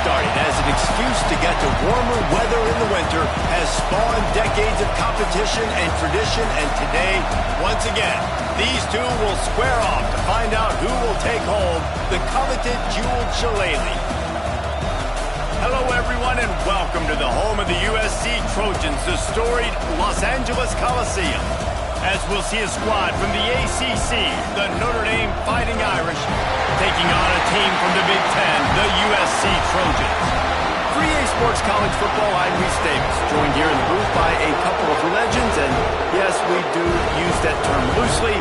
started as an excuse to get to warmer weather in the winter has spawned decades of competition and tradition, and today, once again, these two will square off to find out who will take home the coveted jeweled shillelagh. Hello, everyone, and welcome to the home of the USC Trojans, the storied Los Angeles Coliseum. As we'll see a squad from the ACC, the Notre Dame Fighting Irish, taking on a team from the Big Ten, the USC Trojans. For EA Sports College Football, I'm Reese Davis, joined here in the booth by a couple of legends, and yes, we do use that term loosely.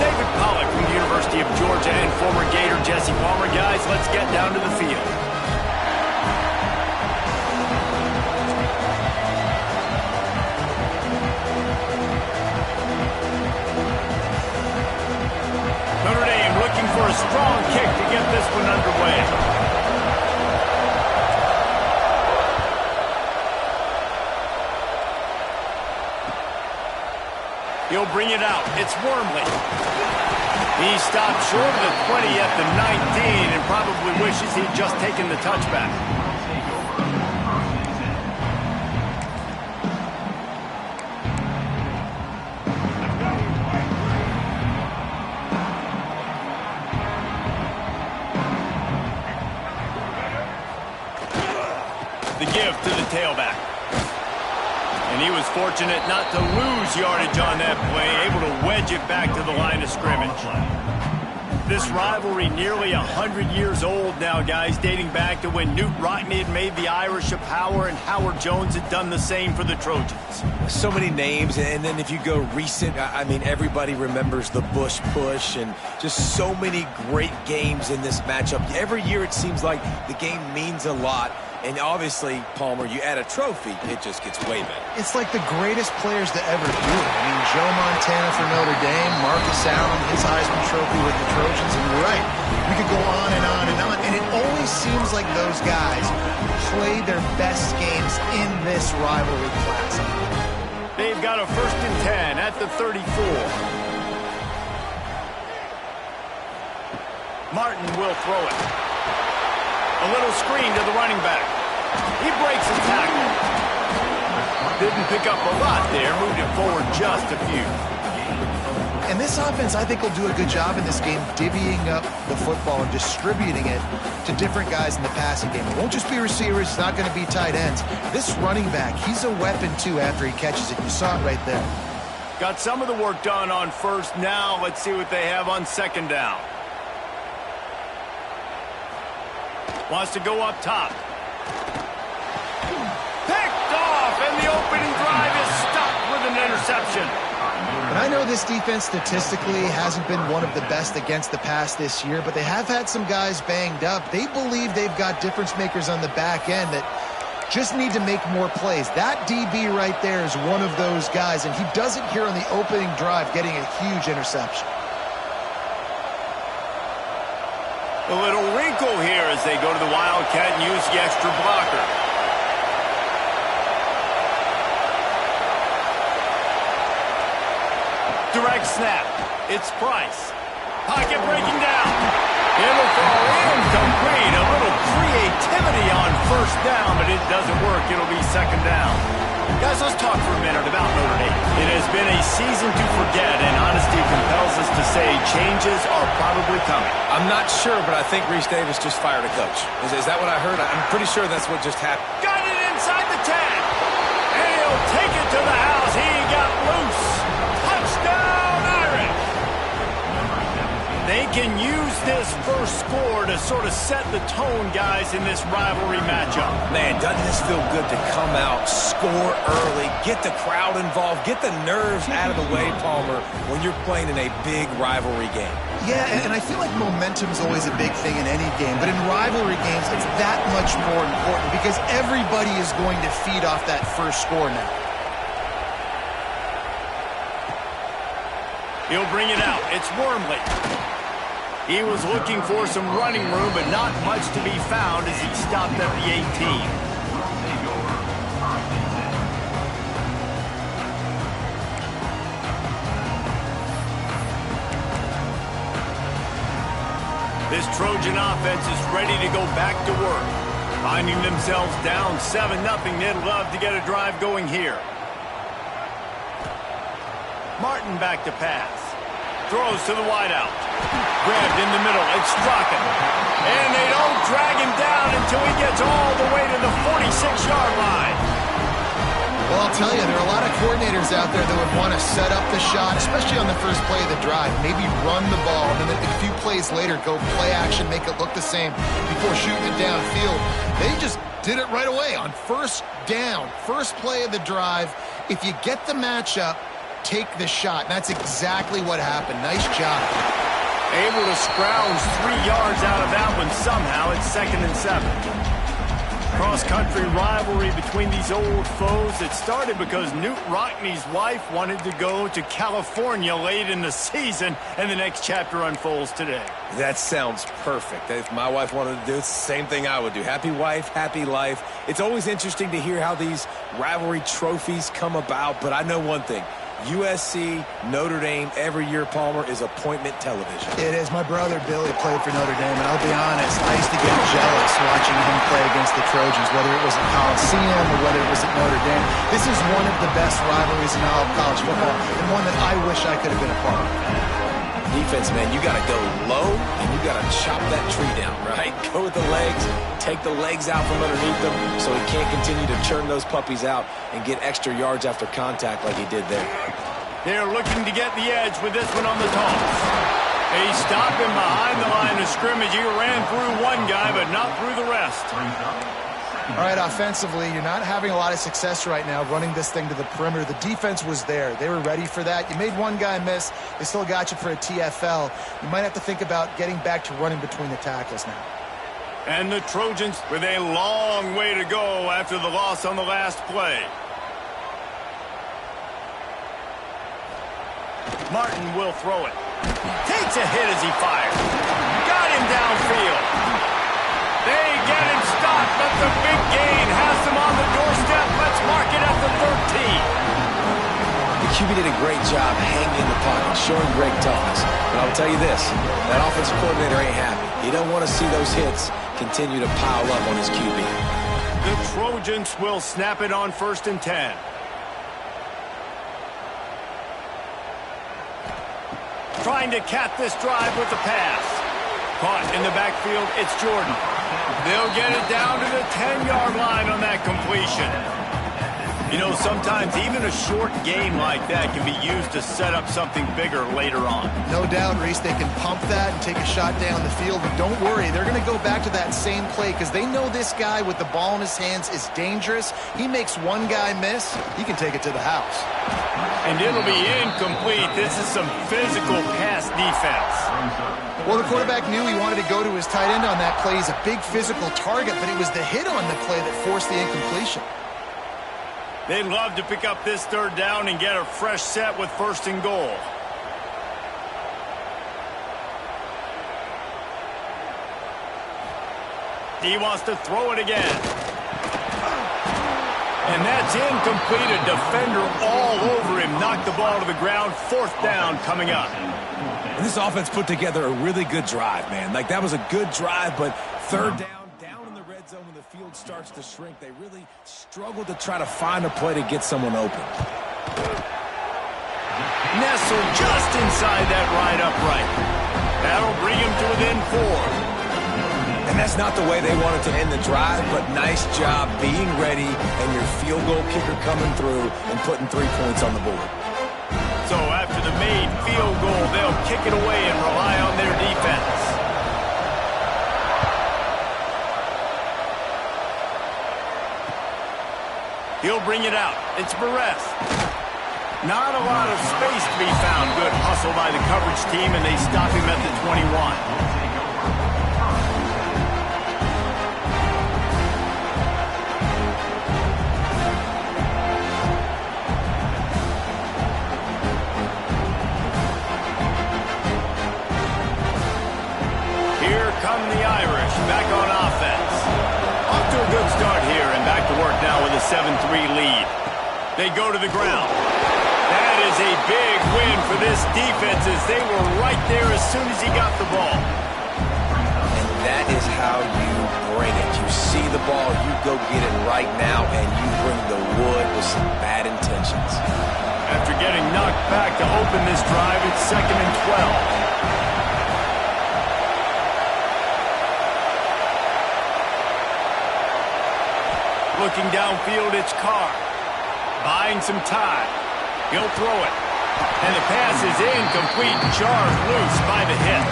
David Pollack from the University of Georgia and former Gator Jesse Palmer. Guys, let's get down to the field. Notre Dame looking for a strong kick to get this one underway. He'll bring it out. It's Wormley. He stopped short of the 20 at the 19 and probably wishes he'd just taken the touchback. The give to the tailback. And he was fortunate not to lose yardage on that play, able to wedge it back to the line of scrimmage. This rivalry nearly 100 years old now, guys, dating back to when Newt Rockne had made the Irish a power and Howard Jones had done the same for the Trojans. So many names, and then if you go recent, I mean, everybody remembers the Bush push and just so many great games in this matchup. Every year it seems like the game means a lot. And obviously, Palmer, you add a trophy, it just gets way better. It's like the greatest players to ever do it. I mean, Joe Montana for Notre Dame, Marcus Allen, his Heisman Trophy with the Trojans, and you're right. We could go on and on and on, and it always seems like those guys play their best games in this rivalry classic. They've got a 1st and 10 at the 34. Martin will throw it. A little screen to the running back. He breaks a tackle. Didn't pick up a lot there. Moved it forward just a few. And this offense, I think, will do a good job in this game divvying up the football and distributing it to different guys in the passing game. It won't just be receivers. It's not going to be tight ends. This running back, he's a weapon, too, after he catches it. You saw it right there. Got some of the work done on 1st. Now let's see what they have on 2nd down. Wants to go up top. Picked off, and the opening drive is stopped with an interception. And I know this defense statistically hasn't been one of the best against the pass this year, but they have had some guys banged up. They believe they've got difference makers on the back end that just need to make more plays. That DB right there is one of those guys, and he does it here on the opening drive, getting a huge interception. A little wrinkle here as they go to the Wildcat and use the extra blocker. Direct snap. It's Price. Pocket breaking down. It'll fall incomplete. A little creativity on 1st down, but it doesn't work. It'll be 2nd down. Guys, let's talk for a minute about Notre Dame. It has been a season to forget, and honesty compels us to say changes are probably coming. I'm not sure, but I think Reese Davis just fired a coach. Is that what I heard? I'm pretty sure that's what just happened. Got it inside the 10. And he'll take it to the house. He got loose. Touchdown, Irish. They can use this 1st score to sort of set the tone, guys, in this rivalry matchup. Man, doesn't this feel good to come out, score early, get the crowd involved, get the nerves out of the way, Palmer, when you're playing in a big rivalry game? Yeah, and I feel like momentum's always a big thing in any game, but in rivalry games, it's that much more important because everybody is going to feed off that 1st score now. He'll bring it out. It's Wormley. He was looking for some running room, but not much to be found as he stopped at the 18. This Trojan offense is ready to go back to work. Finding themselves down 7-0, they'd love to get a drive going here. Martin back to pass. Throws to the wideout. Grabbed in the middle. It's Straka. And they don't drag him down until he gets all the way to the 46-yard line. Well, I'll tell you, there are a lot of coordinators out there that would want to set up the shot, especially on the first play of the drive. Maybe run the ball, and then a few plays later, go play action, make it look the same before shooting it downfield. They just did it right away on first down, first play of the drive. If you get the matchup, take the shot. And that's exactly what happened. Nice job. Able to scrounge 3 yards out of that one somehow. It's 2nd and 7. Cross-country rivalry between these old foes. It started because Newt Rockney's wife wanted to go to California late in the season, and the next chapter unfolds today. That sounds perfect. If my wife wanted to do it, it's the same thing I would do. Happy wife, happy life. It's always interesting to hear how these rivalry trophies come about, but I know one thing. USC, Notre Dame, every year, Palmer, is appointment television. It is. My brother Billy played for Notre Dame, and I'll be honest, I used to get jealous watching him play against the Trojans, whether it was at Coliseum or whether it was at Notre Dame. This is one of the best rivalries in all of college football, and one that I wish I could have been a part of. Defense, man, you got to go low, and you got to chop that tree down, right? Go with the legs, take the legs out from underneath them so he can't continue to churn those puppies out and get extra yards after contact like he did there. They're looking to get the edge with this one on the toss. They stop him behind the line of scrimmage. He ran through one guy, but not through the rest. All right, offensively, you're not having a lot of success right now running this thing to the perimeter. The defense was there. They were ready for that. You made one guy miss. They still got you for a TFL. You might have to think about getting back to running between the tackles now. And the Trojans with a long way to go after the loss on the last play. Martin will throw it. Takes a hit as he fires. Got him downfield. They get him stopped, but the big gain has him on the doorstep. Let's mark it at the 13. The QB did a great job hanging in the pocket, showing great toughness. But I'll tell you this, that offensive coordinator ain't happy. He don't want to see those hits continue to pile up on his QB. The Trojans will snap it on 1st and 10. Trying to cap this drive with the pass. Caught in the backfield, it's Jordan. They'll get it down to the 10-yard line on that completion. You know, sometimes even a short game like that can be used to set up something bigger later on. No doubt, Reese, they can pump that and take a shot down the field. But don't worry, they're going to go back to that same play because they know this guy with the ball in his hands is dangerous. He makes one guy miss, he can take it to the house. And it'll be incomplete. This is some physical pass defense. Well, the quarterback knew he wanted to go to his tight end on that play. He's a big physical target, but it was the hit on the play that forced the incompletion. They'd love to pick up this 3rd down and get a fresh set with 1st and goal. He wants to throw it again. And that's incomplete. A defender all over him. Knocked the ball to the ground. 4th down coming up. And this offense put together a really good drive, man. Like, that was a good drive, but 3rd down in the red zone when the field starts to shrink, they really struggled to try to find a play to get someone open. Nestled just inside that right upright. That'll bring him to within 4. And that's not the way they wanted to end the drive, but nice job being ready and your field goal kicker coming through and putting 3 points on the board. So after the made field goal, they'll kick it away and rely on their defense. He'll bring it out. It's Barres. Not a lot of space to be found. Good hustle by the coverage team, and they stop him at the 21. Come the Irish, back on offense. Off to a good start here and back to work now with a 7-3 lead. They go to the ground. That is a big win for this defense as they were right there as soon as he got the ball. And that is how you bring it. You see the ball, you go get it right now, and you bring the wood with some bad intentions. After getting knocked back to open this drive, it's 2nd and 12. Looking downfield, it's Carr. Buying some time. He'll throw it. And the pass is incomplete. Jarred loose by the hit.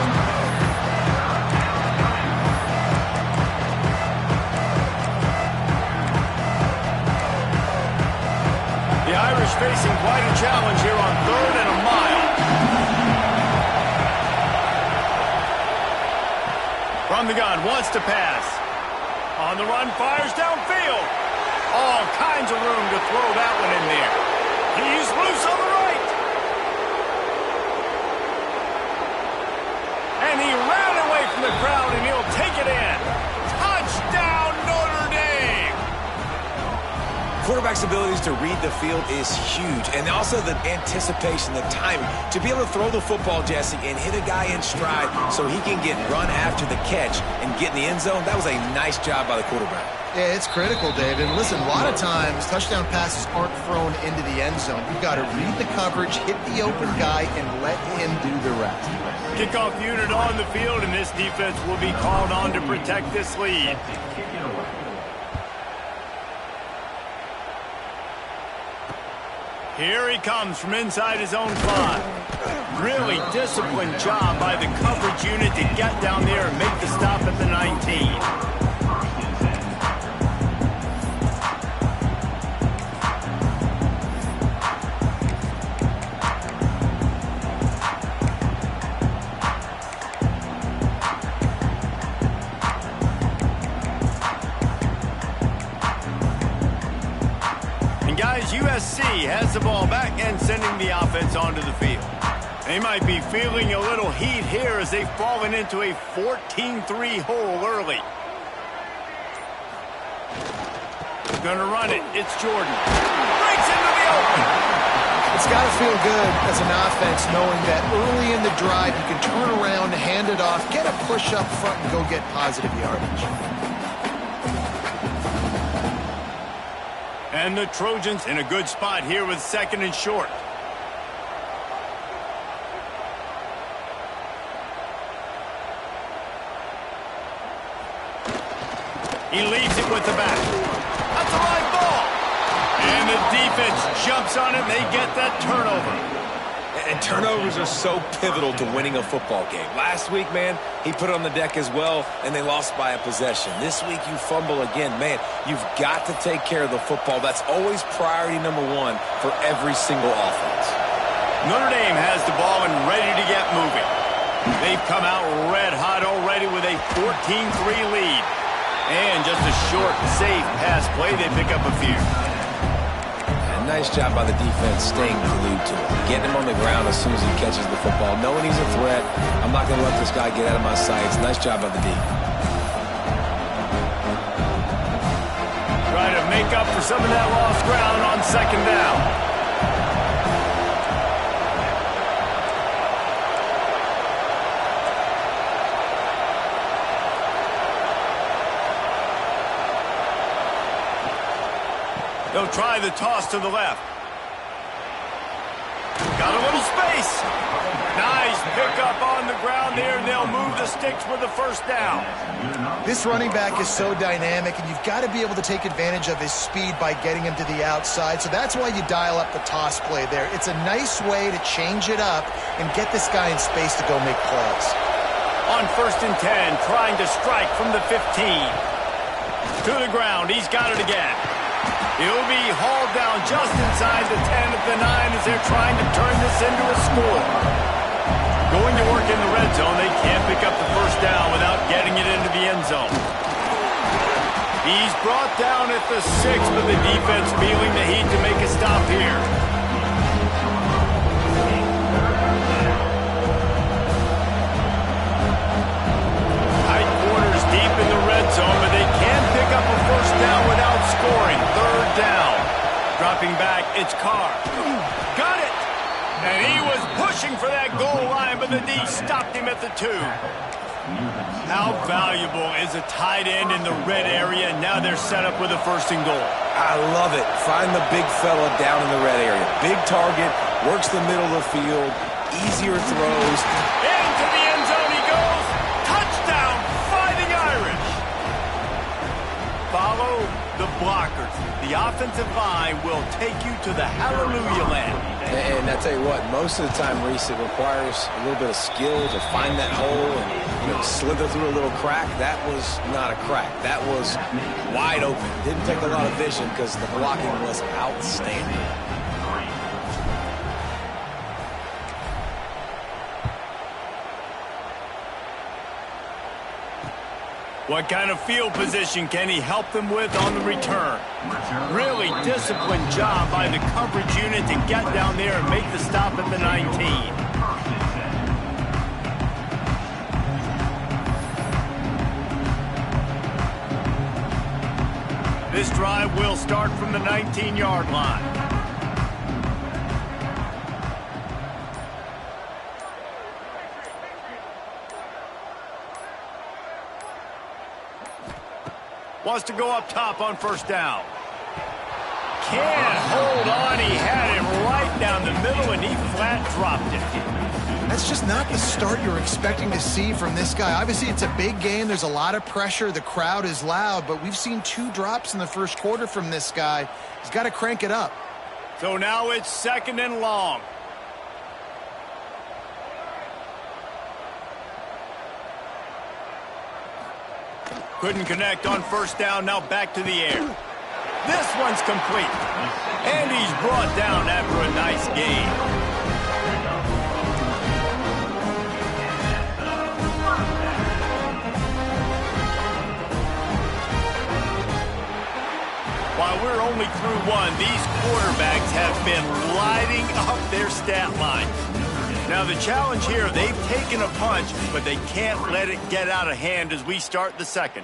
The Irish facing quite a challenge here on 3rd and a mile. From the gun, wants to pass. On the run, fires downfield. All kinds of room to throw that one in there. He's loose on the right. And he ran away from the crowd, and he'll take it in. Touchdown, Notre Dame! Quarterback's abilities to read the field is huge, and also the anticipation, the timing. To be able to throw the football, Jesse, and hit a guy in stride so he can get run after the catch and get in the end zone, that was a nice job by the quarterback. Yeah, it's critical, David. And listen, a lot of times, touchdown passes aren't thrown into the end zone. You've got to read the coverage, hit the open guy, and let him do the rest. Kickoff unit on the field, and this defense will be called on to protect this lead. Here he comes from inside his own 5. Really disciplined job by the coverage unit to get down there and make the stop at the 19. USC has the ball back and sending the offense onto the field. They might be feeling a little heat here as they've fallen into a 14-3 hole early. Gonna run it. It's Jordan. Breaks into the open. It's got to feel good as an offense knowing that early in the drive you can turn around, hand it off, get a push up front, and go get positive yardage. And the Trojans in a good spot here with 2nd and short. He leaves it with the back. That's a live ball. And the defense jumps on it, and they get that turnover. And turnovers are so pivotal to winning a football game. Last week, man, he put it on the deck as well, and they lost by a possession. This week, you fumble again. Man, you've got to take care of the football. That's always priority number 1 for every single offense. Notre Dame has the ball and ready to get moving. They've come out red hot already with a 14-3 lead. And just a short, safe pass play, they pick up a few. Nice job by the defense staying glued to him. Getting him on the ground as soon as he catches the football. Knowing he's a threat, I'm not going to let this guy get out of my sights. Nice job by the D. Trying to make up for some of that lost ground on 2nd down. They'll try the toss to the left. Got a little space. Nice pickup on the ground there, and they'll move the sticks with the 1st down. This running back is so dynamic, and you've got to be able to take advantage of his speed by getting him to the outside. So that's why you dial up the toss play there. It's a nice way to change it up and get this guy in space to go make plays. On 1st and 10, trying to strike from the 15. To the ground, he's got it again. He'll be hauled down just inside the 10 at the 9 as they're trying to turn this into a score. Going to work in the red zone, they can't pick up the 1st down without getting it into the end zone. He's brought down at the 6, but the defense feeling the heat to make a stop here. Tight quarters deep in the red zone, but they can pick up a 1st down without scoring. 3rd down. Dropping back, it's Carr. Got it! And he was pushing for that goal line, but the D stopped him at the 2. How valuable is a tight end in the red area? Now they're set up with a 1st and goal. I love it. Find the big fella down in the red area. Big target, works the middle of the field, easier throws. Into the end zone he goes. Touchdown, Fighting Irish. Follow the blockers. The offensive line will take you to the hallelujah land. And I tell you what, most of the time, Reese, it requires a little bit of skill to find that hole and slither through a little crack. That was not a crack. That was wide open. Didn't take a lot of vision because the blocking was outstanding. What kind of field position can he help them with on the return? Really disciplined job by the coverage unit to get down there and make the stop at the 19. This drive will start from the 19-yard line. Wants to go up top on 1st down. Can't hold on. He had it right down the middle, and he flat dropped it. That's just not the start you're expecting to see from this guy. Obviously, it's a big game. There's a lot of pressure. The crowd is loud, but we've seen 2 drops in the 1st quarter from this guy. He's got to crank it up. So now it's 2nd and long. Couldn't connect on 1st down, now back to the air. This one's complete. And he's brought down after a nice gain. While we're only through 1, these quarterbacks have been lighting up their stat line. Now the challenge here, they've taken a punch, but they can't let it get out of hand as we start the 2nd.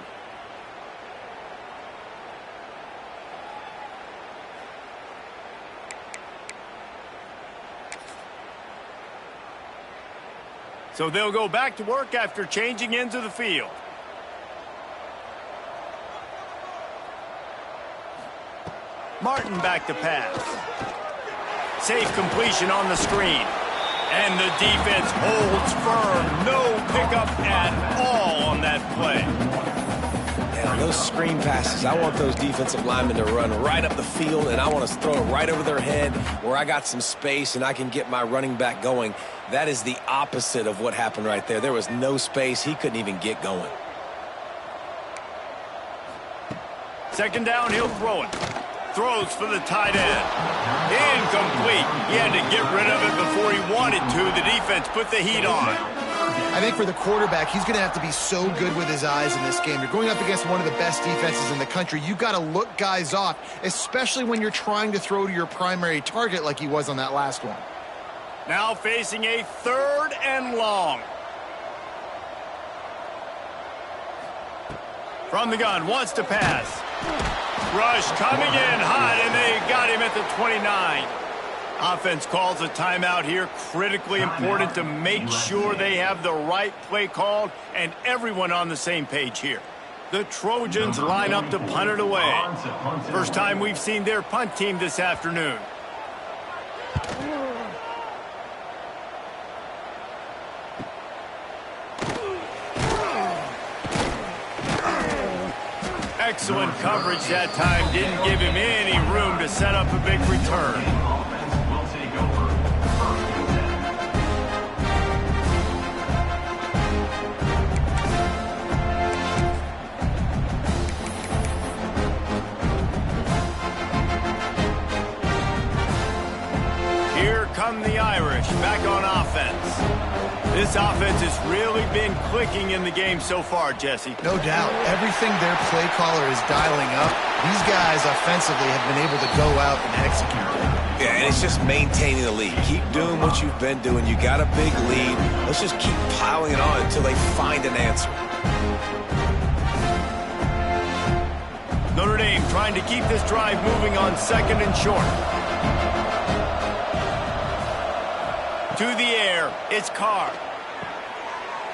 So they'll go back to work after changing into the field. Martin back to pass. Safe completion on the screen. And the defense holds firm. No pickup at all on that play. Yeah, those screen passes, I want those defensive linemen to run right up the field, and I want to throw it right over their head where I got some space and I can get my running back going. That is the opposite of what happened right there. There was no space. He couldn't even get going. 2nd down, he'll throw it. Throws for the tight end. Incomplete. He had to get rid of it before he wanted to. The defense put the heat on. I think for the quarterback, he's going to have to be so good with his eyes in this game. You're going up against one of the best defenses in the country. You've got to look guys off, especially when you're trying to throw to your primary target like he was on that last one. Now facing a 3rd and long. From the gun, wants to pass. Rush coming in hot, and they got him at the 29. Offense calls a timeout here. Critically important to make sure they have the right play called and everyone on the same page here. The Trojans line up to punt it away. First time we've seen their punt team this afternoon. Excellent coverage that time. Didn't give him any room to set up a big return. Here come the Irish back on offense. This offense has really been clicking in the game so far, Jesse. No doubt. Everything their play caller is dialing up, these guys offensively have been able to go out and execute. Yeah, and it's just maintaining the lead. Keep doing what you've been doing. You got a big lead. Let's just keep piling it on until they find an answer. Notre Dame trying to keep this drive moving on 2nd and short. To the air, it's Carr.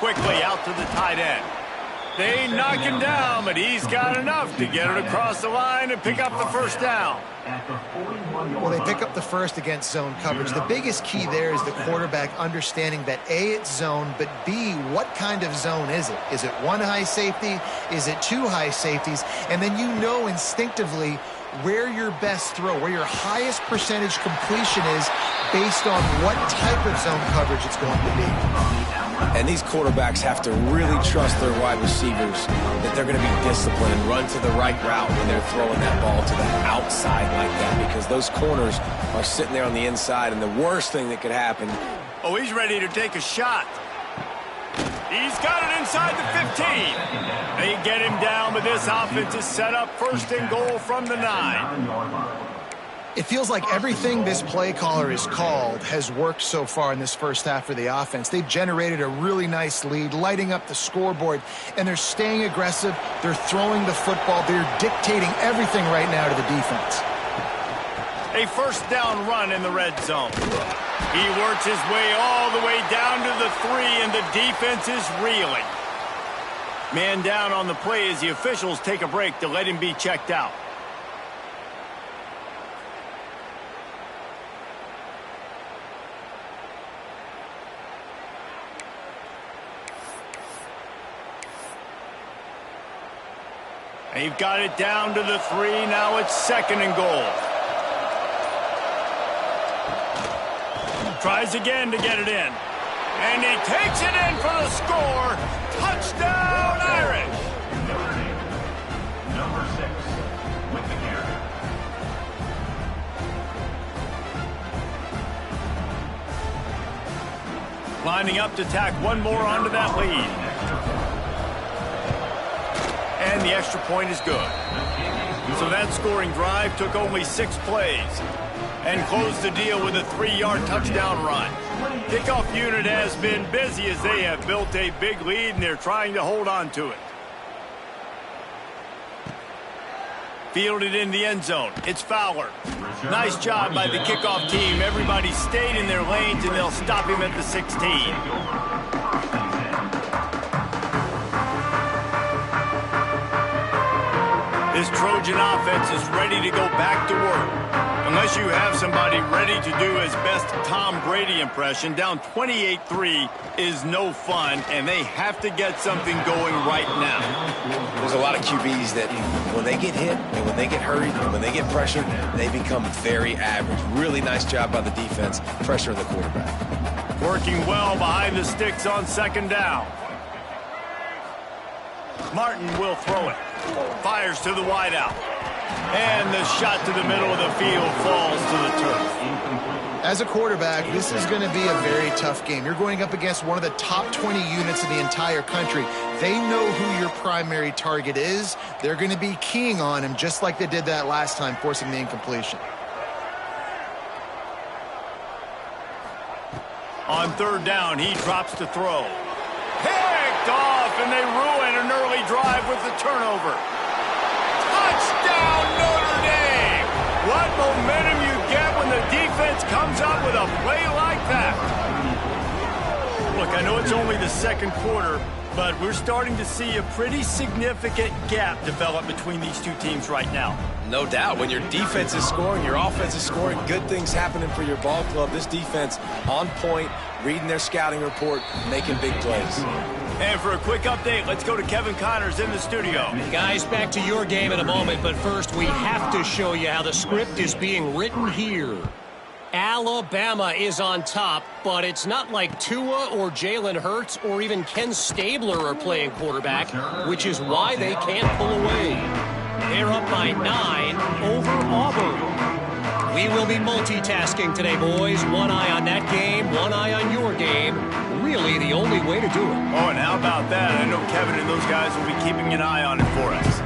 quickly out to the tight end. They knock him down, but he's got enough to get it across the line and pick up the first down. Well, they pick up the first against zone coverage. The biggest key there is the quarterback understanding that A, it's zone, but B, what kind of zone is it? Is it one high safety? Is it two high safeties? And then you know instinctively where your best throw, where your highest percentage completion is based on what type of zone coverage it's going to be. And these quarterbacks have to really trust their wide receivers that they're going to be disciplined and run to the right route when they're throwing that ball to the outside like that, because those corners are sitting there on the inside, and the worst thing that could happen. Oh, he's ready to take a shot. He's got it inside the 15. They get him down, but this offense is set up first and goal from the 9. It feels like everything this play caller has called has worked so far in this first half for the offense. They've generated a really nice lead, lighting up the scoreboard, and they're staying aggressive. They're throwing the football. They're dictating everything right now to the defense. A first down run in the red zone. He works his way all the way down to the 3, and the defense is reeling. Man down on the play as the officials take a break to let him be checked out. They've got it down to the 3. Now it's second and goal. Tries again to get it in. And he takes it in for the score. Touchdown, Irish. Number 6 with the carry. Lining up to tack one more onto that lead. And the extra point is good. So that scoring drive took only 6 plays and closed the deal with a 3-yard touchdown run. Kickoff unit has been busy as they have built a big lead, and they're trying to hold on to it. Fielded in the end zone. It's Fowler. Nice job by the kickoff team. Everybody stayed in their lanes, and they'll stop him at the 16. This Trojan offense is ready to go back to work. Unless you have somebody ready to do his best Tom Brady impression, down 28-3 is no fun, and they have to get something going right now. There's a lot of QBs that when they get hit and when they get hurried and when they get pressured, they become very average. Really nice job by the defense, pressuring the quarterback. Working well behind the sticks on second down. Martin will throw it. Fires to the wideout. And the shot to the middle of the field falls to the turf. As a quarterback, this is going to be a very tough game. You're going up against one of the top 20 units in the entire country. They know who your primary target is. They're going to be keying on him just like they did that last time, forcing the incompletion. On third down, he drops to throw. Picked off, and they ruin an early drive with the turnover. Touchdown, Notre Dame! What momentum you get when the defense comes up with a play like that. Look, I know it's only the second quarter, but we're starting to see a pretty significant gap develop between these two teams right now. No doubt. When your defense is scoring, your offense is scoring, good things happening for your ball club. This defense on point, reading their scouting report, making big plays. And for a quick update, let's go to Kevin Connors in the studio. Guys, back to your game in a moment, but first we have to show you how the script is being written here. Alabama is on top, but it's not like Tua or Jalen Hurts or even Ken Stabler are playing quarterback, which is why they can't pull away. They're up by 9 over Auburn. We will be multitasking today, boys. One eye on that game, one eye on your game. Really the only way to do it. Oh, and how about that? I know Kevin and those guys will be keeping an eye on it for us.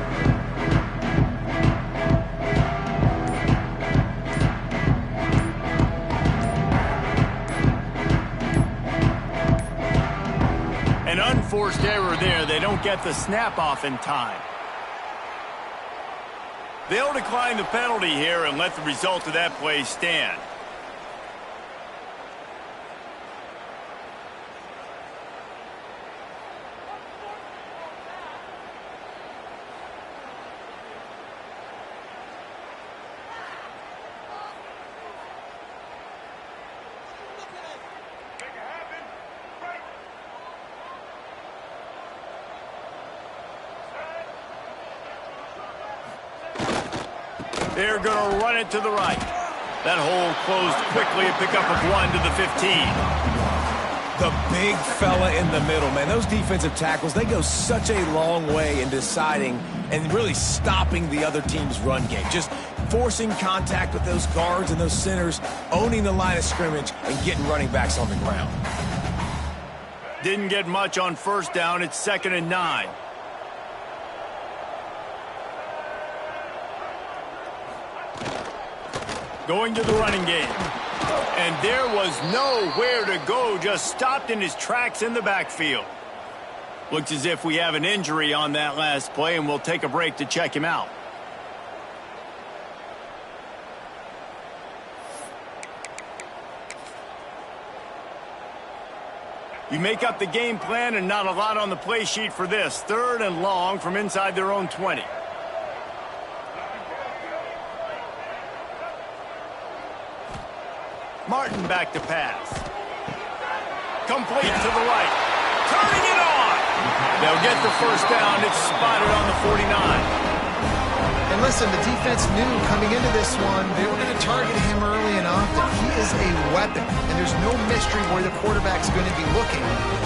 An unforced error there. They don't get the snap off in time. They'll decline the penalty here and let the result of that play stand. They're going to run it to the right. That hole closed quickly, a pickup of 1 to the 15. The big fella in the middle, man. Those defensive tackles, they go such a long way in deciding and really stopping the other team's run game. Just forcing contact with those guards and those centers, owning the line of scrimmage, and getting running backs on the ground. Didn't get much on first down. It's 2nd and 9. Going to the running game. And there was nowhere to go, just stopped in his tracks in the backfield. Looks as if we have an injury on that last play, and we'll take a break to check him out. You make up the game plan and not a lot on the play sheet for this. 3rd and long from inside their own 20. Martin back to pass. Complete to the right. Turning it on. They'll get the first down. It's spotted on the 49. And listen, the defense knew coming into this one, they were going to target him early and often. He is a weapon, and there's no mystery where the quarterback's going to be looking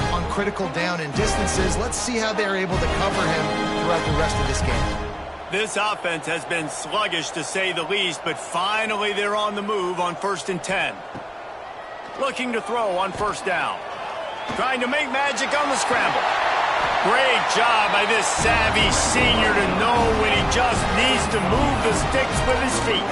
on critical down and distances. Let's see how they're able to cover him throughout the rest of this game. This offense has been sluggish, to say the least, but finally they're on the move on 1st and 10. Looking to throw on 1st down. Trying to make magic on the scramble. Great job by this savvy senior to know when he just needs to move the sticks with his feet.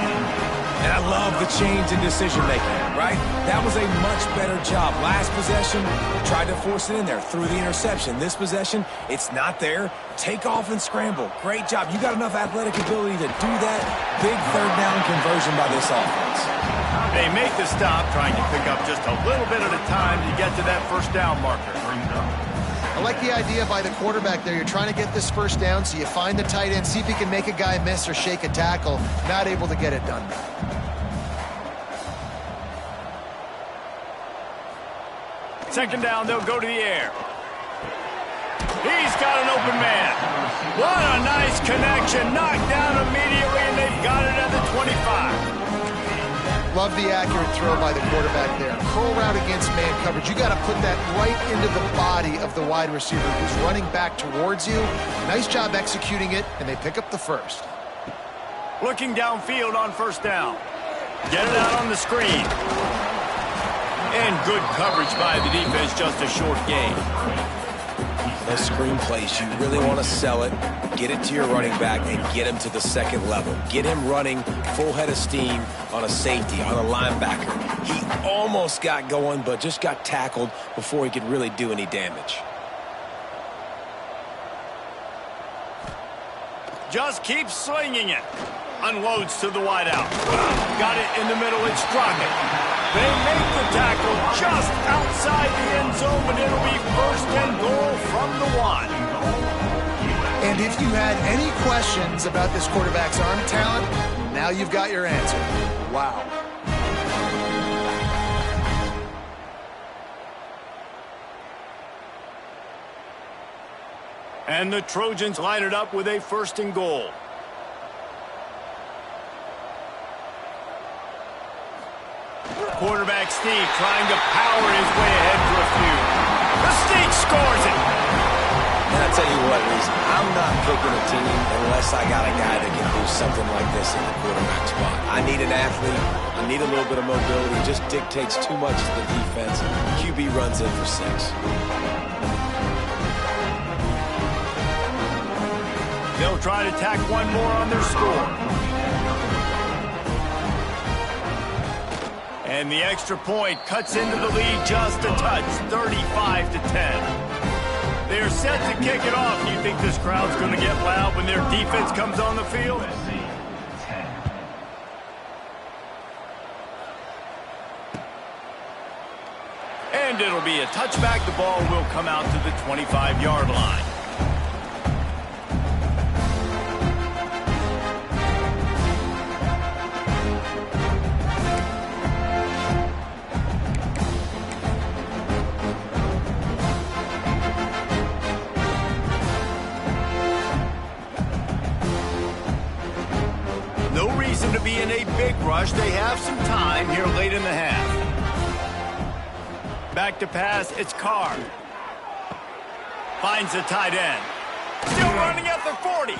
And I love the change in decision-making, right? That was a much better job. Last possession, tried to force it in there, threw the interception. This possession, it's not there. Take off and scramble. Great job. You got enough athletic ability to do that. Big 3rd down conversion by this offense. They make the stop, trying to pick up just a little bit at a time to get to that 1st down marker. I like the idea by the quarterback there. You're trying to get this 1st down, so you find the tight end, see if he can make a guy miss or shake a tackle. Not able to get it done. Second down, they'll go to the air. He's got an open man. What a nice connection. Knocked down immediately, and they've got it at the 25. Love the accurate throw by the quarterback there. Curl route against man coverage. You got to put that right into the body of the wide receiver who's running back towards you. Nice job executing it, and they pick up the 1st. Looking downfield on 1st down. Get it out on the screen. And good coverage by the defense, just a short gain. Those screen plays, you really want to sell it, get it to your running back, and get him to the 2nd level. Get him running full head of steam on a safety, on a linebacker. He almost got going, but just got tackled before he could really do any damage. Just keeps slinging it. Unloads to the wideout. Got it in the middle. It's Drockett. They make the tackle just outside the end zone, but it'll be 1st and goal from the 1. And if you had any questions about this quarterback's arm talent, now you've got your answer. Wow. And the Trojans line it up with a 1st and goal. Quarterback Steve trying to power his way ahead for a few. The Steve scores it. And I'll tell you what, Reese, I'm not picking a team unless I got a guy that can do something like this in the quarterback spot. I need an athlete. I need a little bit of mobility. It just dictates too much to the defense. QB runs in for 6. They'll try to tack one more on their score. And the extra point cuts into the lead just a touch, 35-10. They're set to kick it off. Do you think this crowd's going to get loud when their defense comes on the field? And it'll be a touchback. The ball will come out to the 25-yard line. reason to be in a big rush. They have some time here late in the half. Back to pass, it's Carr. Finds the tight end. Still running at the 40.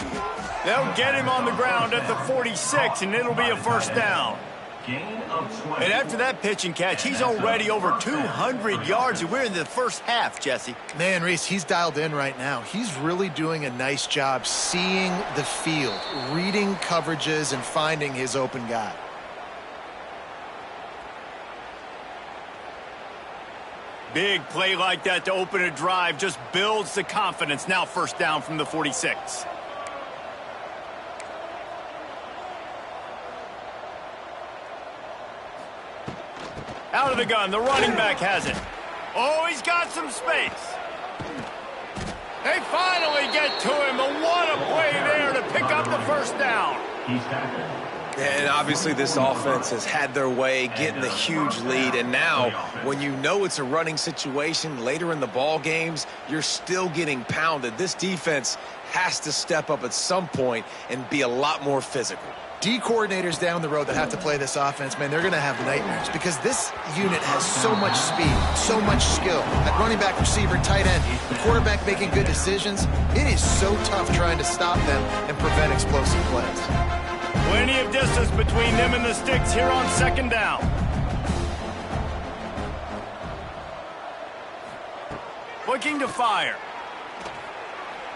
They'll get him on the ground at the 46, and it'll be a first down. And after that pitch and catch, he's already over 200 yards, and we're in the first half, Jesse. Man, Reese, he's dialed in right now. He's really doing a nice job seeing the field, reading coverages, and finding his open guy. Big play like that to open a drive just builds the confidence. Now first down from the 46. Out of the gun, the running back has it. Oh, he's got some space. They finally get to him, and what a play there to pick up the first down. And obviously this offense has had their way, getting the huge lead. And now, when you know it's a running situation later in the ball games, you're still getting pounded. This defense has to step up at some point and be a lot more physical. D coordinators down the road that have to play this offense, man, they're going to have nightmares because this unit has so much speed, so much skill. At running back, receiver, tight end, the quarterback making good decisions. It is so tough trying to stop them and prevent explosive plays. Plenty of distance between them and the sticks here on second down. Looking to fire.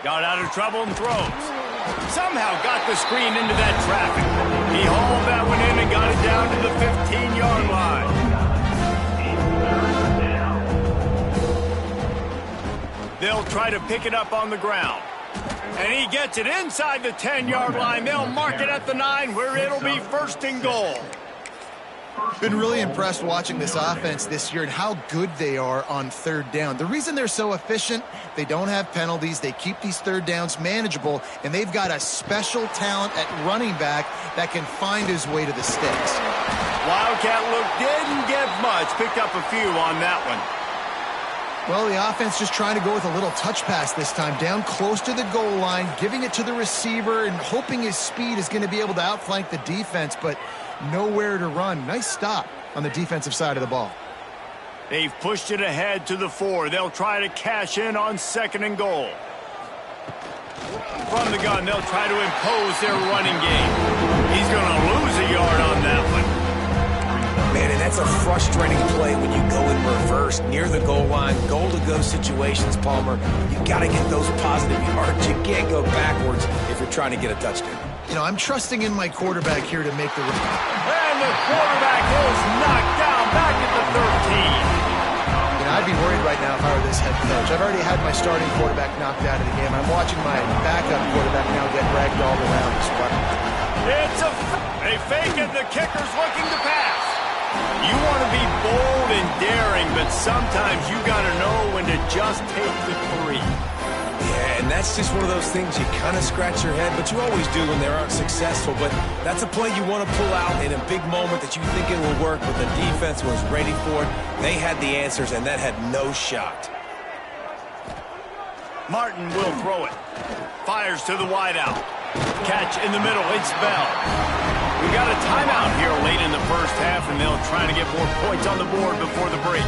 Got out of trouble and throws. Somehow got the screen into that traffic. He hauled that one in and got it down to the 15-yard line. They'll try to pick it up on the ground. And he gets it inside the 10-yard line. They'll mark it at the 9 where it'll be first and goal. Been really impressed watching this offense this year and how good they are on third down. The reason they're so efficient, they don't have penalties. They keep these third downs manageable, and they've got a special talent at running back that can find his way to the sticks. Wildcat look didn't get much. Picked up a few on that one. Well, the offense just trying to go with a little touch pass this time, down close to the goal line, giving it to the receiver and hoping his speed is going to be able to outflank the defense, but nowhere to run. Nice stop on the defensive side of the ball. They've pushed it ahead to the 4. They'll try to cash in on second and goal. From the gun, they'll try to impose their running game. He's going to lose a yard on that one. Man, and that's a frustrating play when you go in reverse near the goal line, goal-to-go situations, Palmer. You got to get those positive yards. You can't go backwards if you're trying to get a touchdown. You know, I'm trusting in my quarterback here to make the run. And the quarterback is knocked down back at the 13. You know, I'd be worried right now if I were this head coach. I've already had my starting quarterback knocked out of the game. I'm watching my backup quarterback now get ragdolled around as well. They fake it. The kicker's looking to pass. You want to be bold and daring, but sometimes you got to know when to just take the 3. Yeah, and that's just one of those things you kind of scratch your head, but you always do when they aren't successful. But that's a play you want to pull out in a big moment that you think it will work, but the defense was ready for it. They had the answers, and that had no shot. Martin will throw it. Fires to the wideout. Catch in the middle. It's Bell. We got a timeout here late in the first half, and they'll try to get more points on the board before the break.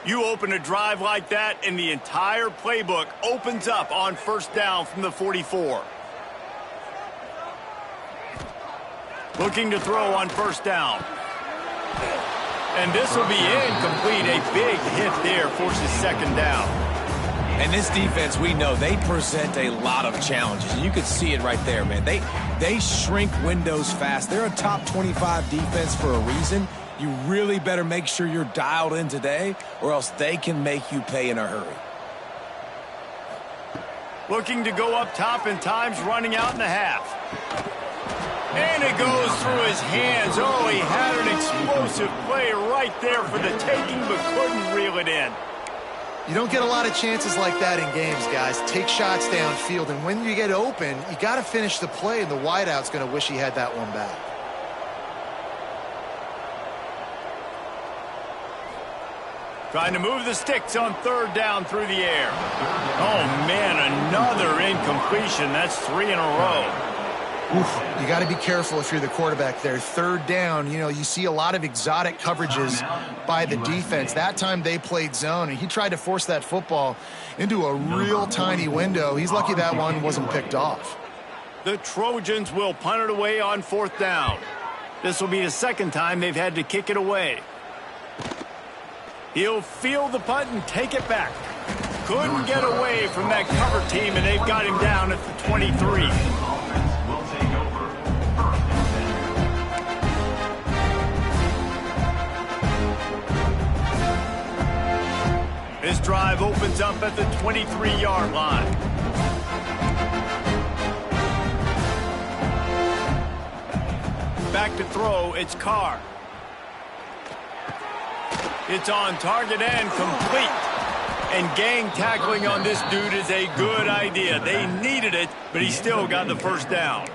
You open a drive like that, and the entire playbook opens up on first down from the 44. Looking to throw on first down. And this will be incomplete. A big hit there forces second down. And this defense, we know, they present a lot of challenges. And you can see it right there, man. They shrink windows fast. They're a top 25 defense for a reason. You really better make sure you're dialed in today, or else they can make you pay in a hurry. Looking to go up top, and time's running out in the half. And it goes through his hands. Oh, he had an explosive play right there for the taking, but couldn't reel it in. You don't get a lot of chances like that in games, guys. Take shots downfield, and when you get open, you got to finish the play, and the wideout's going to wish he had that one back. Trying to move the sticks on third down through the air. Oh, man, another incompletion. That's 3 in a row. Oof, you got to be careful if you're the quarterback there. Third down, you know, you see a lot of exotic coverages by the defense. That time they played zone, and he tried to force that football into a real tiny window. He's lucky that one wasn't picked off. The Trojans will punt it away on fourth down. This will be the second time they've had to kick it away. He'll field the punt and take it back. Couldn't get away from that cover team, and they've got him down at the 23. This drive opens up at the 23-yard line. Back to throw, it's Carr. It's on target and complete. And gang tackling on this dude is a good idea. They needed it, but he still got the first down.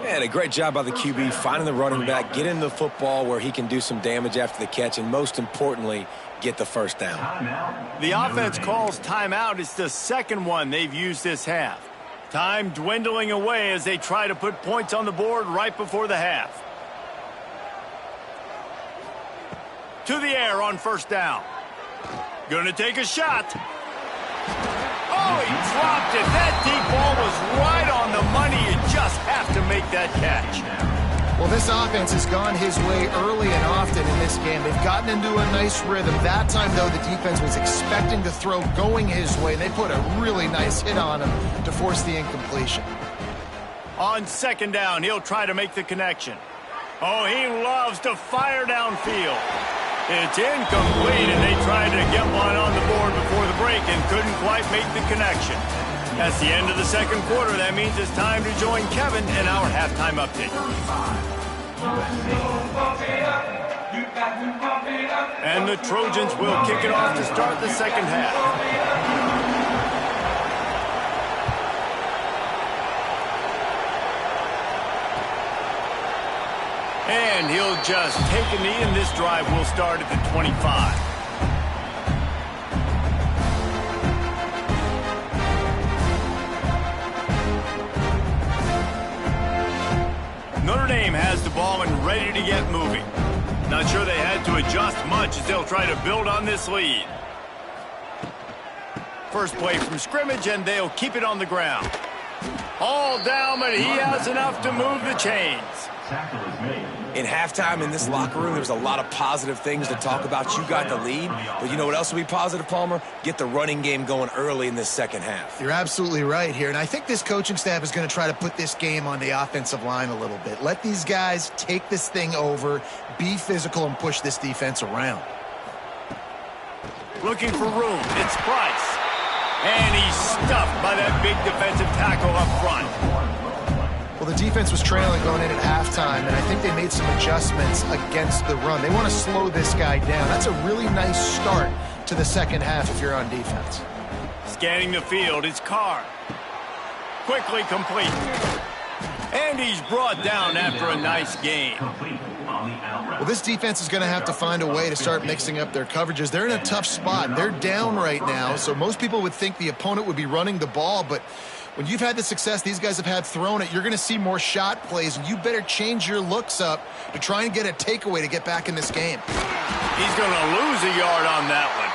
And a great job by the QB finding the running back, getting the football where he can do some damage after the catch, and most importantly, get the first down. The offense calls timeout. It's the second one they've used this half. Time dwindling away as they try to put points on the board right before the half. To the air on first down. Gonna take a shot. Oh, he dropped it. That deep ball was right on the money. You just have to make that catch. Well, this offense has gone his way early and often in this game. They've gotten into a nice rhythm. That time, though, the defense was expecting to throw going his way. They put a really nice hit on him to force the incompletion. On second down, he'll try to make the connection. Oh, he loves to fire downfield. It's incomplete, and they tried to get one on the board before the break and couldn't quite make the connection. That's the end of the second quarter. That means it's time to join Kevin in our halftime update. And the Trojans will kick it off to start the second half. And he'll just take a knee, and this drive will start at the 25. Notre Dame has the ball and ready to get moving. Not sure they had to adjust much as they'll try to build on this lead. First play from scrimmage, and they'll keep it on the ground. All down, but he has enough to move the chains. In halftime in this locker room, there's a lot of positive things to talk about. You got the lead, but you know what else will be positive, Palmer? Get the running game going early in this second half. You're absolutely right here, and I think this coaching staff is going to try to put this game on the offensive line a little bit. Let these guys take this thing over, be physical, and push this defense around. Looking for room. It's Price. And he's stuffed by that big defensive tackle up front. Well, the defense was trailing going in at halftime, and I think they made some adjustments against the run. They want to slow this guy down. That's a really nice start to the second half if you're on defense. Scanning the field, it's Carr. Quickly complete. And he's brought down after a nice gain. Well, this defense is going to have to find a way to start mixing up their coverages. They're in a tough spot. They're down right now, so most people would think the opponent would be running the ball, but when you've had the success these guys have had throwing it, you're going to see more shot plays, and you better change your looks up to try and get a takeaway to get back in this game. He's going to lose a yard on that one.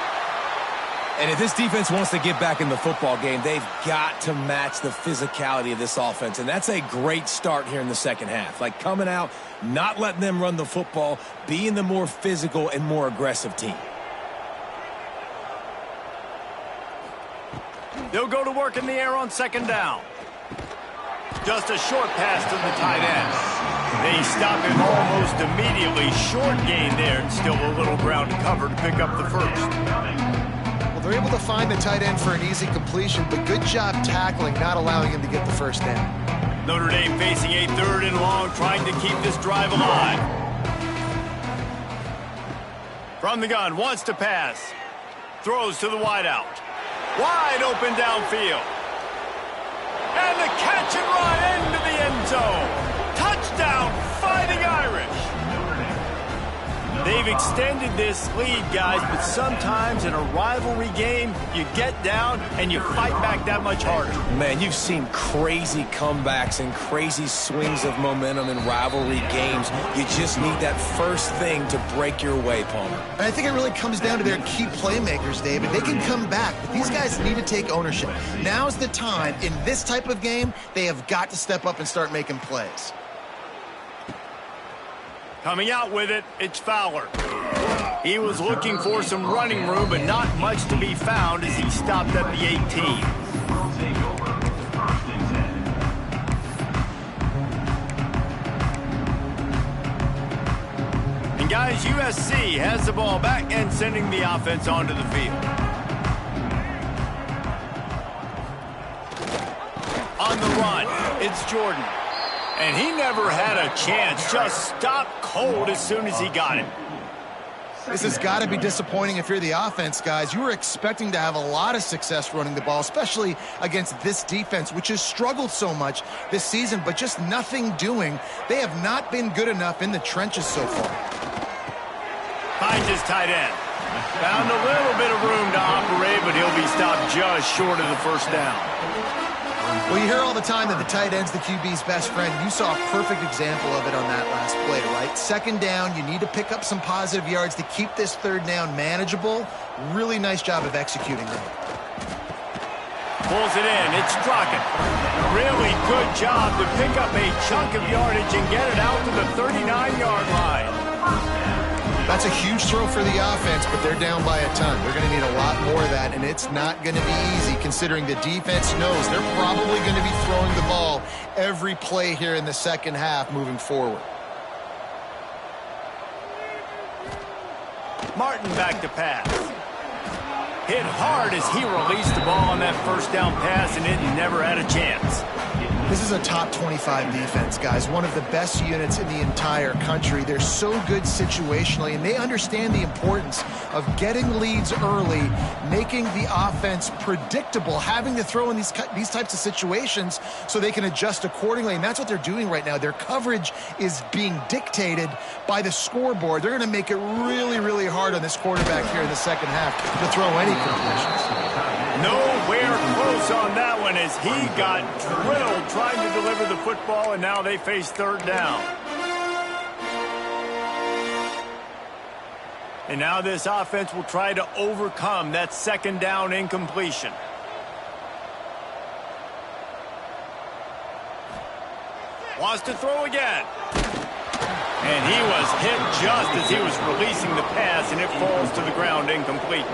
And if this defense wants to get back in the football game, they've got to match the physicality of this offense, and that's a great start here in the second half. Like coming out, not letting them run the football, being the more physical and more aggressive team. They'll go to work in the air on second down. Just a short pass to the tight end. They stop him almost immediately. Short gain there, and still a little ground to cover to pick up the first. Well, they're able to find the tight end for an easy completion, but good job tackling, not allowing him to get the first down. Notre Dame facing a third and long, trying to keep this drive alive. From the gun, wants to pass. throws to the wideout. Wide open downfield. And the catch and run into the end zone. Touchdown, Fighting Irish. They've extended this lead, guys, but sometimes in a rivalry game, you get down and you fight back that much harder. Man, you've seen crazy comebacks and crazy swings of momentum in rivalry games. You just need that first thing to break your way, Palmer. And I think it really comes down to their key playmakers, David. They can come back, but these guys need to take ownership. Now's the time. In this type of game, they have got to step up and start making plays. Coming out with it, it's Fowler. He was looking for some running room, but not much to be found as he stopped at the 18. Take over. First and 10. And guys, USC has the ball back and sending the offense onto the field. On the run, it's Jordan. And he never had a chance, just stopped cold as soon as he got it. This has got to be disappointing if you're the offense, guys. You were expecting to have a lot of success running the ball, especially against this defense, which has struggled so much this season, but just nothing doing. They have not been good enough in the trenches so far. Finds his tight end. Found a little bit of room to operate, but he'll be stopped just short of the first down. Well, you hear all the time that the tight end's the QB's best friend. You saw a perfect example of it on that last play, right? Second down, you need to pick up some positive yards to keep this third down manageable. Really nice job of executing that. Pulls it in. It's Strocken. Really good job to pick up a chunk of yardage and get it out to the 39-yard line. That's a huge throw for the offense, but they're down by a ton. They're going to need a lot more of that, and it's not going to be easy considering the defense knows they're probably going to be throwing the ball every play here in the second half moving forward. Martin back to pass. Hit hard as he released the ball on that first down pass, and it never had a chance. This is a top 25 defense, guys. One of the best units in the entire country. They're so good situationally, and they understand the importance of getting leads early, making the offense predictable, having to throw in these types of situations so they can adjust accordingly, and that's what they're doing right now. Their coverage is being dictated by the scoreboard. They're going to make it really, really hard on this quarterback here in the second half to throw any completions. Nowhere close on that one as he got drilled trying to deliver the football, and now they face third down. And now this offense will try to overcome that second down incompletion. Wants to throw again. And he was hit just as he was releasing the pass, and it falls to the ground incomplete.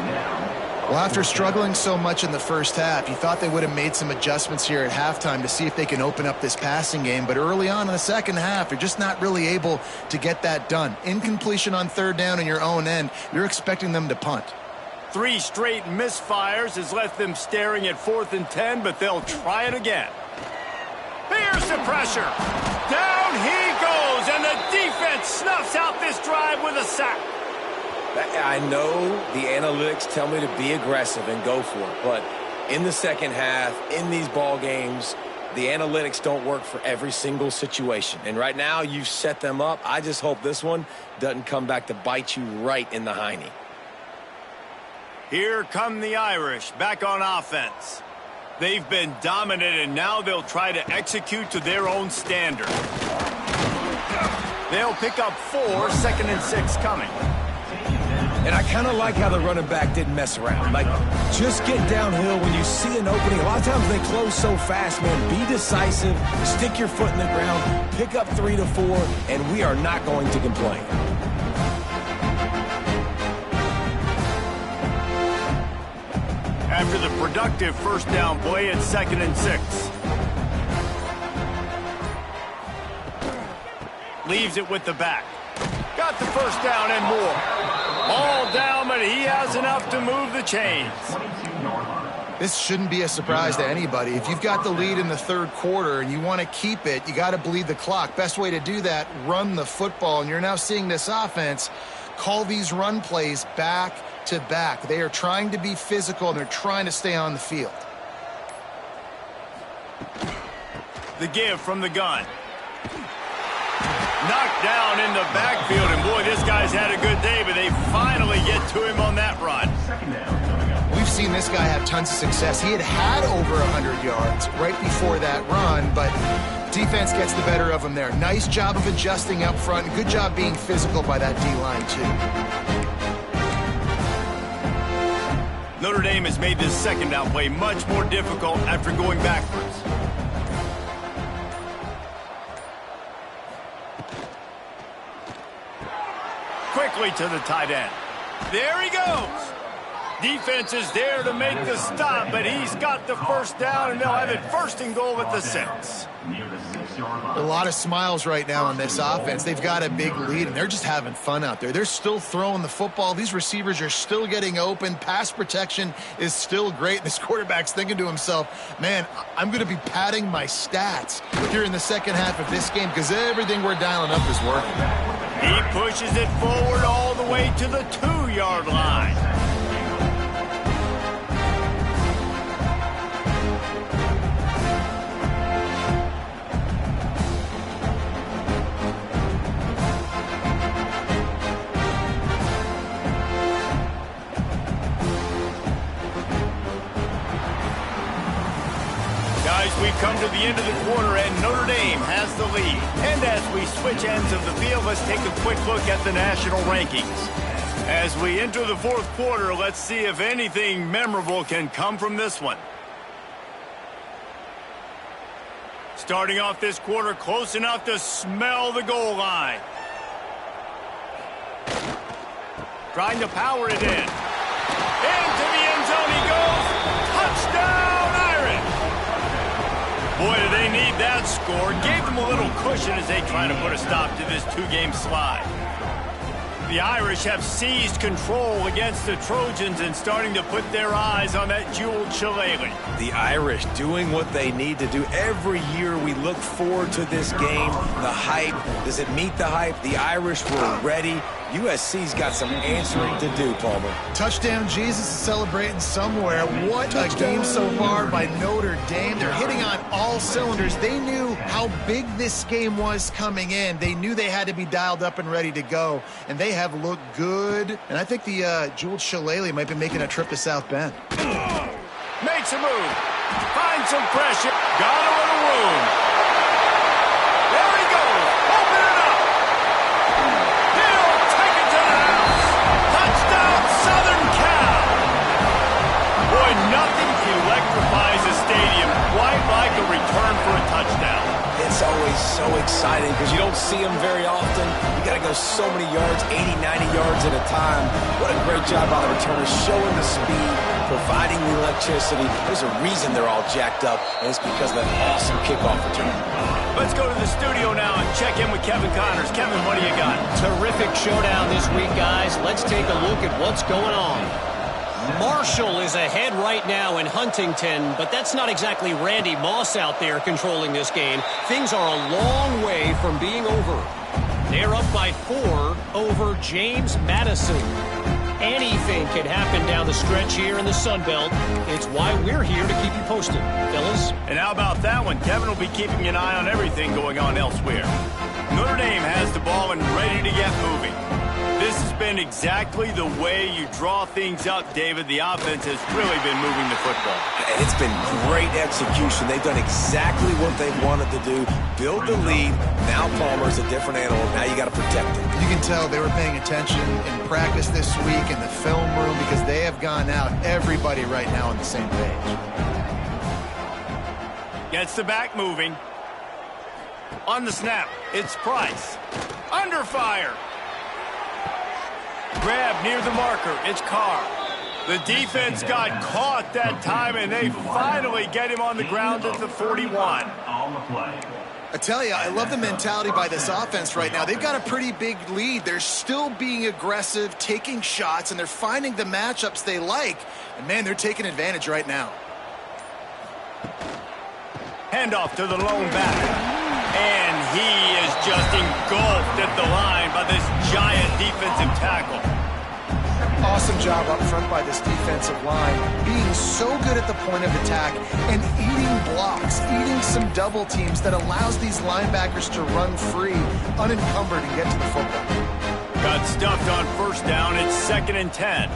Well, after struggling so much in the first half, you thought they would have made some adjustments here at halftime to see if they can open up this passing game. But early on in the second half, you're just not really able to get that done. Incompletion on third down in your own end, you're expecting them to punt. 3 straight misfires has left them staring at 4th and 10, but they'll try it again. Here's the pressure. Down he goes, and the defense snuffs out this drive with a sack. I know the analytics tell me to be aggressive and go for it, but in the second half, in these ball games, the analytics don't work for every single situation. And right now, you've set them up. I just hope this one doesn't come back to bite you right in the hiney. Here come the Irish back on offense. They've been dominant, and now they'll try to execute to their own standard. They'll pick up 4, 2nd and 6 coming. And I kind of like how the running back didn't mess around. Like, just get downhill when you see an opening. A lot of times they close so fast, man. Be decisive, stick your foot in the ground, pick up 3 to 4, and we are not going to complain. After the productive first down play, it's 2nd and 6. Leaves it with the back. Got the first down and more. All down, but he has enough to move the chains. This shouldn't be a surprise to anybody. If you've got the lead in the third quarter and you want to keep it, you got to bleed the clock. Best way to do that, run the football. And you're now seeing this offense call these run plays back to back. They are trying to be physical, and they're trying to stay on the field. The give from the gun. Knocked down in the backfield, and boy, this guy's had a good day, but they finally get to him on that run. We've seen this guy have tons of success. He had over 100 yards right before that run, but defense gets the better of him there. Nice job of adjusting up front. Good job being physical by that D-line, too. Notre Dame has made this second down play much more difficult after going backwards. Quickly to the tight end. There he goes. Defense is there to make the stop, but he's got the first down, and they'll have it first and goal at the 6. A lot of smiles right now on this offense. They've got a big lead, and they're just having fun out there. They're still throwing the football. These receivers are still getting open. Pass protection is still great. This quarterback's thinking to himself, man, I'm going to be padding my stats here in the second half of this game because everything we're dialing up is working. He pushes it forward all the way to the 2-yard line. We come to the end of the quarter, and Notre Dame has the lead. And as we switch ends of the field, let's take a quick look at the national rankings. As we enter the fourth quarter, let's see if anything memorable can come from this one. Starting off this quarter, close enough to smell the goal line. Trying to power it in. Into the end zone he goes. Touchdown, Irish! Boy, do they need that score. Gave them a little cushion as they try to put a stop to this 2-game slide. The Irish have seized control against the Trojans and starting to put their eyes on that jeweled shillelagh. The Irish doing what they need to do. Every year we look forward to this game. The hype, does it meet the hype? The Irish were ready. USC's got some answering to do, Palmer. Touchdown Jesus is celebrating somewhere. What a game so far by Notre Dame. They're hitting on all cylinders. They knew how big this game was coming in. They knew they had to be dialed up and ready to go, and they have looked good. And I think the jeweled shillelagh might be making a trip to South Bend. Makes a move. Finds some pressure. Got a little room. There he goes. Open it up. He'll take it to the house. Touchdown, Southern Cal. Boy, nothing electrifies a stadium quite like a return for a touchdown. It's always so exciting because you don't see them very often. You got to go so many yards, 80, 90 yards at a time. What a great job by the returners, showing the speed, providing the electricity. There's a reason they're all jacked up, and it's because of that awesome kickoff return. Let's go to the studio now and check in with Kevin Connors. Kevin, what do you got? Terrific showdown this week, guys. Let's take a look at what's going on. Marshall is ahead right now in Huntington, but that's not exactly Randy Moss out there controlling this game. Things are a long way from being over. They're up by 4 over James Madison. Anything can happen down the stretch here in the Sun Belt. It's why we're here to keep you posted, fellas. And how about that one? Kevin will be keeping an eye on everything going on elsewhere. Notre Dame has the ball and ready to get moving. This has been exactly the way you draw things up, David. The offense has really been moving the football. And it's been great execution. They've done exactly what they wanted to do. Build the lead. Now Palmer's a different animal. Now you got to protect him. You can tell they were paying attention in practice this week in the film room because they have gone out, everybody right now on the same page. Gets the back moving. On the snap, it's Price. Under fire. Grab near the marker. It's Carr. The defense got caught that time, and they finally get him on the ground at the 41. I tell you, I love the mentality by this offense right now. They've got a pretty big lead. They're still being aggressive, taking shots, and they're finding the matchups they like. And, man, they're taking advantage right now. Handoff to the lone back. And he is just engulfed at the line by this giant defensive tackle. Awesome job up front by this defensive line, being so good at the point of attack and eating blocks, eating some double teams that allows these linebackers to run free, unencumbered, and get to the football. Got stuffed on first down. It's 2nd and 10.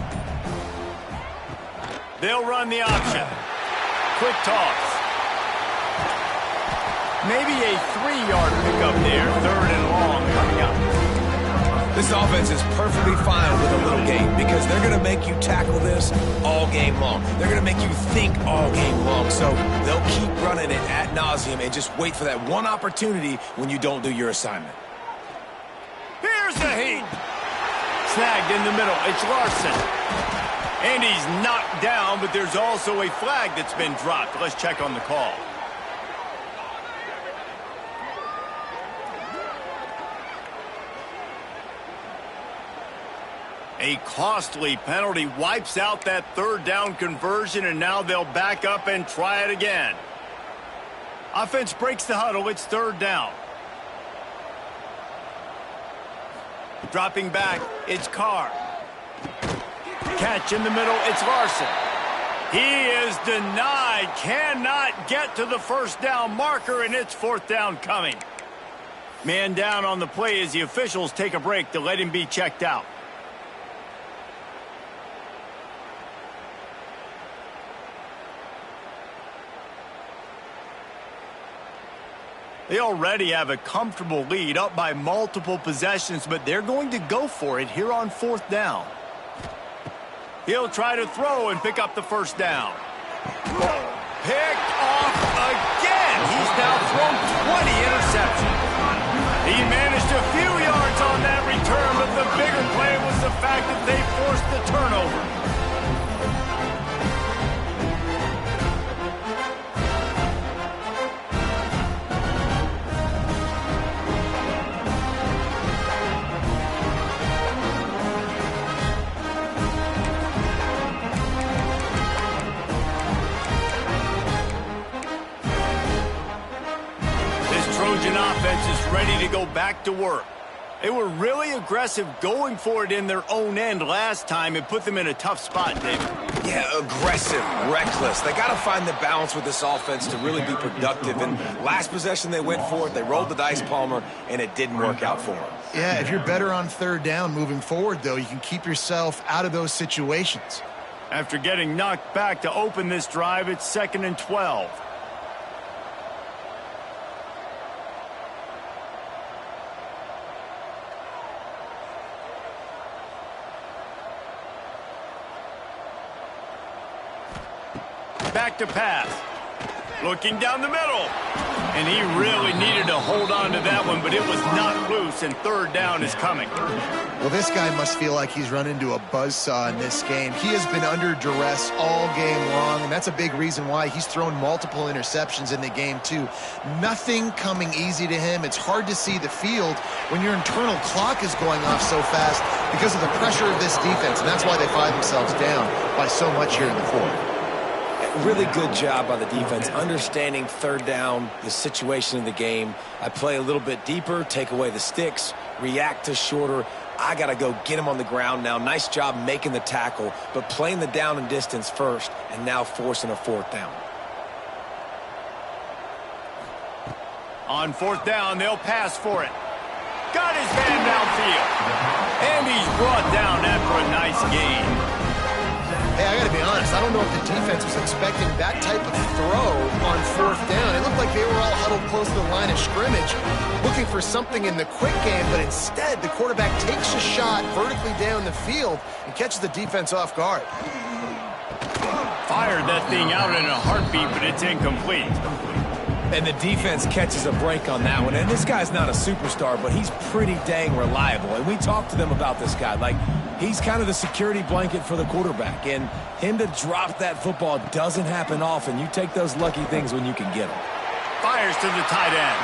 They'll run the option. Quick toss. Maybe a 3-yard pickup there. 3rd and long coming up. This offense is perfectly fine with a little game because they're going to make you tackle this all game long. They're going to make you think all game long. So they'll keep running it ad nauseum and just wait for that one opportunity when you don't do your assignment. Here's the heat. Snagged in the middle. It's Larson. And he's knocked down, but there's also a flag that's been dropped. Let's check on the call. A costly penalty wipes out that 3rd down conversion, and now they'll back up and try it again. Offense breaks the huddle. It's 3rd down. Dropping back, it's Carr. Catch in the middle, it's Larson. He is denied, cannot get to the 1st down marker, and it's 4th down coming. Man down on the play as the officials take a break to let him be checked out. They already have a comfortable lead, up by multiple possessions, but they're going to go for it here on 4th down. He'll try to throw and pick up the 1st down. Picked off again. He's now thrown 20 interceptions. He managed a few yards on that return, but the bigger play was the fact that they forced the turnover. Offense is ready to go back to work. They were really aggressive going for it in their own end last time. It put them in a tough spot, David. Yeah, aggressive, reckless. They got to find the balance with this offense to really be productive. And last possession they went for it. They rolled the dice, Palmer, and it didn't work out for them. Yeah, if you're better on 3rd down moving forward, though, you can keep yourself out of those situations. After getting knocked back to open this drive, it's 2nd and 12. Back to pass. Looking down the middle. And he really needed to hold on to that one, but it was not loose, and 3rd down is coming. Well, this guy must feel like he's run into a buzzsaw in this game. He has been under duress all game long, and that's a big reason why he's thrown multiple interceptions in the game, too. Nothing coming easy to him. It's hard to see the field when your internal clock is going off so fast because of the pressure of this defense, and that's why they find themselves down by so much here in the 4th. Really good job by the defense, understanding 3rd down, the situation in the game. I play a little bit deeper, take away the sticks, react to shorter. I got to go get him on the ground now. Nice job making the tackle, but playing the down and distance first and now forcing a 4th down. On 4th down, they'll pass for it. Got his man downfield. And he's brought down after a nice gain. Hey, I got to be honest, I don't know if the defense was expecting that type of throw on 4th down. It looked like they were all huddled close to the line of scrimmage, looking for something in the quick game, but instead the quarterback takes a shot vertically down the field and catches the defense off guard. Fired that thing out in a heartbeat, but it's incomplete. And the defense catches a break on that one. And this guy's not a superstar, but he's pretty dang reliable. And we talked to them about this guy. Like, he's kind of the security blanket for the quarterback. And him to drop that football doesn't happen often. You take those lucky things when you can get them. Fires to the tight end.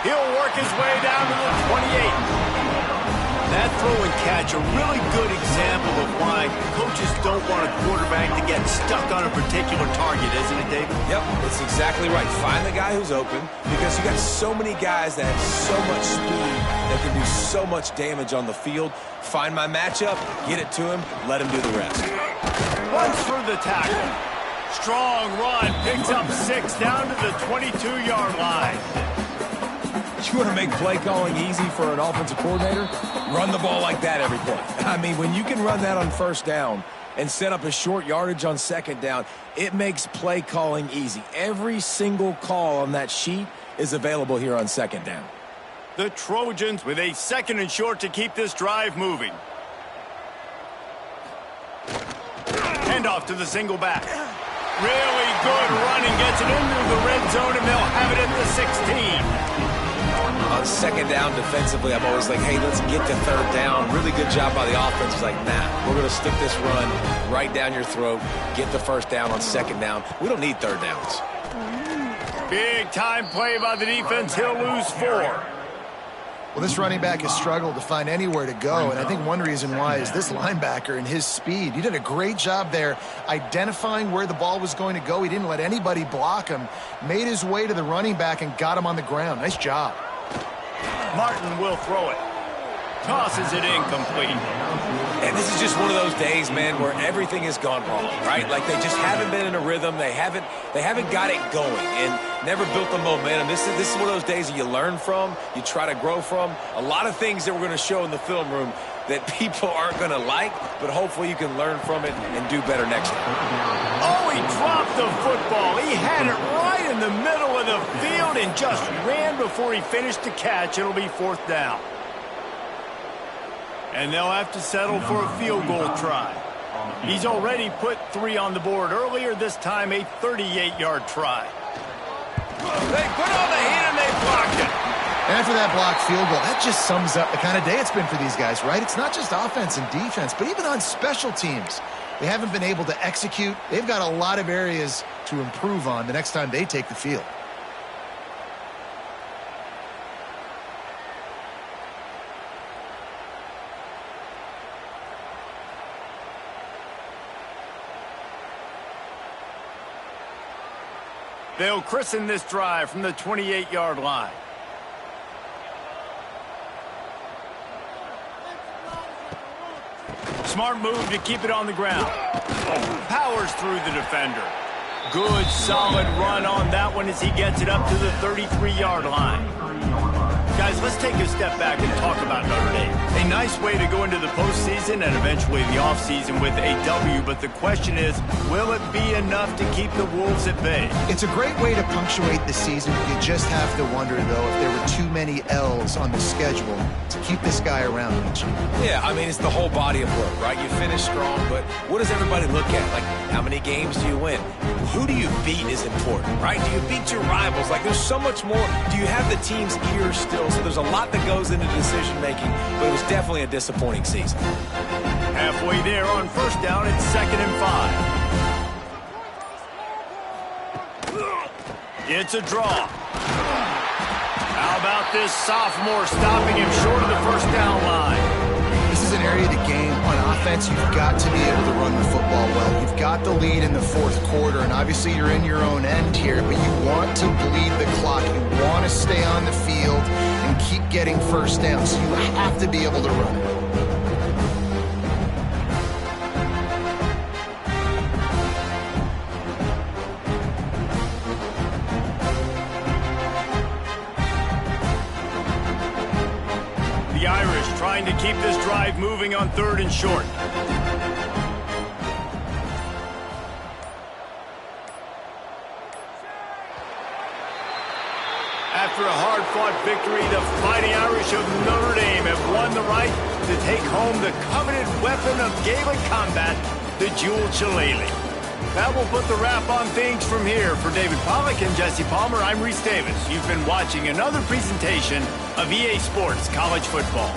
He'll work his way down to the 28. That throw and catch, a really good example of why coaches don't want a quarterback to get stuck on a particular target, isn't it, David? Yep, that's exactly right. Find the guy who's open, because you got so many guys that have so much speed that can do so much damage on the field. Find my matchup, get it to him, let him do the rest. Runs for the tackle. Strong run, picks up 6 down to the 22-yard line. You want to make play calling easy for an offensive coordinator? Run the ball like that every play. I mean, when you can run that on first down and set up a short yardage on second down, it makes play calling easy. Every single call on that sheet is available here on second down. The Trojans with a 2nd and short to keep this drive moving. Handoff to the single back. Really good running, gets it into the red zone, and they'll have it at the 16. On second down defensively, I'm always like, hey, let's get to third down. Really good job by the offense. It's like, nah, we're going to stick this run right down your throat, get the first down on second down. We don't need third downs. Big time play by the defense. He'll lose 4. Well, this running back has struggled to find anywhere to go, and I think one reason why is this linebacker and his speed. He did a great job there identifying where the ball was going to go. He didn't let anybody block him, made his way to the running back and got him on the ground. Nice job. Martin will throw it. Tosses it incomplete. And this is just one of those days, man, where everything has gone wrong, right? Like they just haven't been in a rhythm. They haven't got it going and never built the momentum. This is one of those days that you learn from, you try to grow from. A lot of things that we're going to show in the film room that people aren't going to like, but hopefully you can learn from it and do better next time. Oh, he dropped the football. He had it right in the middle of the field and just ran before he finished the catch. It'll be 4th down. And they'll have to settle for a field goal try. He's already put 3 on the board earlier, this time a 38-yard try. They put on the heat and they blocked it. And after that blocked field goal, that just sums up the kind of day it's been for these guys, right? It's not just offense and defense, but even on special teams. They haven't been able to execute. They've got a lot of areas to improve on the next time they take the field. They'll christen this drive from the 28-yard line. Smart move to keep it on the ground. Powers through the defender. Good, solid run on that one as he gets it up to the 33-yard line. Guys, let's take a step back and talk about Notre Dame. A nice way to go into the postseason and eventually the offseason with a W, but the question is, will it be enough to keep the Wolves at bay? It's a great way to punctuate the season. You just have to wonder, though, if there were too many L's on the schedule to keep this guy around each year. Yeah, I mean, it's the whole body of work, right? You finish strong, but what does everybody look at? Like, how many games do you win? Who do you beat is important, right? Do you beat your rivals? Like, there's so much more. Do you have the team's ear still? So there's a lot that goes into decision-making, but it was definitely a disappointing season. Halfway there on first down, it's 2nd and 5. It's a draw. How about this sophomore stopping him short of the first down line? This is an area of the game. On offense, you've got to be able to run the football well. You've got the lead in the 4th quarter, and obviously you're in your own end here, but you want to bleed the clock. You want to stay on the field and keep getting first down, so you have to be able to run it. The Irish trying to keep this drive moving on 3rd and short. After a hard-fought victory, the Fighting Irish of Notre Dame have won the right to take home the coveted weapon of Gaelic combat, the Jewel Shillelagh. That will put the wrap on things from here. For David Pollack and Jesse Palmer, I'm Reese Davis. You've been watching another presentation of EA Sports College Football.